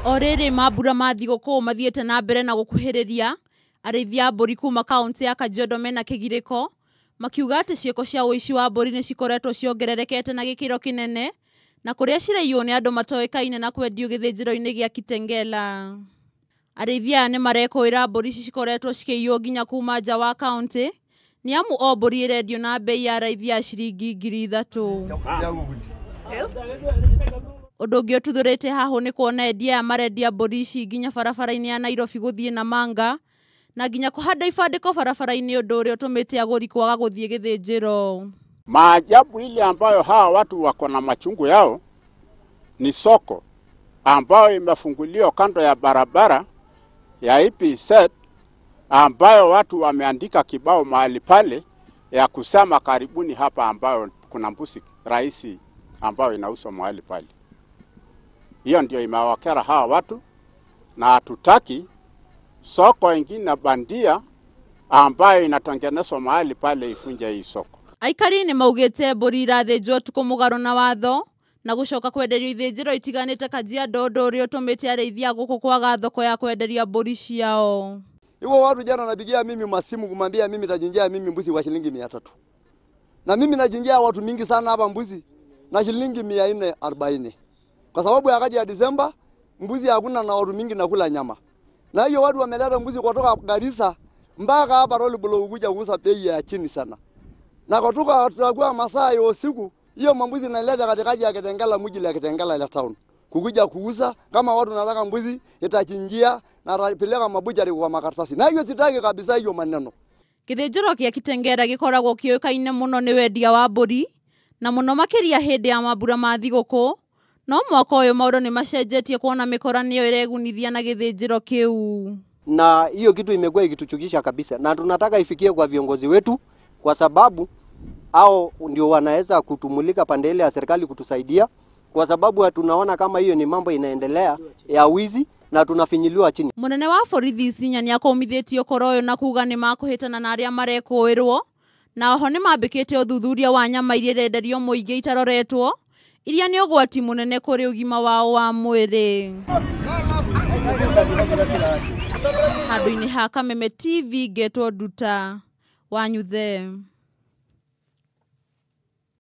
Orere mabura ma thigũkũ mathiĩte na mbere na gũkuhĩrĩria arĩithia mbũri kuma kaunti ya Kajiado mena kĩgirĩko makiuga atĩ ciĩko cia ũici wa mbũri nĩ cikoretwo ciongererekete na gĩkĩro kĩnene na kũrĩa ciraiywo nĩ andũ matoĩkaine na kwendio gĩthĩnjĩro-inĩ gĩa Kitengela. Arĩithia nĩ marekũĩra mbũri cikoretwo cikĩiywo nginya kuma nja wa kaunti nĩ amu o mbũri ĩrendio na bei ya raithi ya ciringi 3,000. Ũndũ ũngĩ ũtuthũrĩte haho nĩ kuona endia marendia mbũri ici nginya barabara-inĩ ya Nairobi gũthiĩ Namanga na nginya kũhanda ibandĩko barabara-inĩ, ũndũ ũrĩa ũtũmĩte agũri kwaga gũthiĩ gĩthĩnjĩro. Maajabu ile ambayo hawa watu wako na machungu yao ni soko ambayo imefunguliwa kando ya barabara ya EPZ, ambayo watu wameandika kibao mahali pale ya kusema karibuni hapa, ambayo kuna mbuzi rahisi ambayo inauzwa mahali pale. Hiyo ndio imewakera hawa watu, na hatutaki soko ingine bandia ambayo inatengenezwa mahali pale ifunje hii soko. Aikari nĩ maugĩte mbũri irathĩnjwo tukũ mũgarũ na watho na gũcoka kwenderio ithĩnjĩro itiganĩte Kajiado, ũndũ ũrĩa ũtũmĩte arĩithia gũkũ kwaga thoko ya kwenderia mbũri ciao. Hivyo watu jana napigia mimi masimu kumwambia mimi tajinjia mimi mbuzi wa shilingi 300. Na mimi najinjia watu mingi sana hapa mbuzi na shilingi 440. Kwa sababu ya kati ya Disemba mbuzi hakuna na watu mingi nakula nyama. Na hiyo watu wameleta mbuzi kutoka Garissa mpaka hapa Roli Bulo kuja kuuza bei ya chini sana. Na kutoka tutakuwa masaa ya usiku hiyo mbuzi naleta katikati ya Kitengela, mji la Kitengela ile town. Kukuja kuuza kama watu wanataka mbuzi itachinjia na rapeleka mabujari kwa makaratasi. Na hiyo sitaki kabisa hiyo maneno. Gĩthĩnjĩro gĩa Kitengela gĩkoragwo kĩoĩkaine mũno nĩ wendia wa mbũri na mũno makĩria hĩndĩ ya mambura ma thigũkũ. No mwaka ũyũ maũndũ nĩ macenjetie kuona mĩkora nĩyo ĩregunithia na gĩthĩnjĩro kĩu. Na hiyo kitu imekuwa ikituchukisha kabisa, na tunataka ifikie kwa viongozi wetu, kwa sababu hao ndio wanaweza kutumulika pande ile ya serikali kutusaidia, kwa sababu tunaona kama hiyo ni mambo inaendelea ya wizi na tunafinyiliwa chini. Mũnene wa borithi Isinya nĩ akomithĩtie ũkora ũyũ na kuga nĩ makũhĩtana na arĩa marekũĩrwo, na oho nĩ mambĩkĩte ũthuthuria wa nyama iria irenderio mũingĩ itaroretwo iria nĩ ũgwati mũnene kũrĩ ũgima wao wa mwĩrĩ. Handũ-inĩ ha Kameme TV, Getwo Nduta, wanyu the.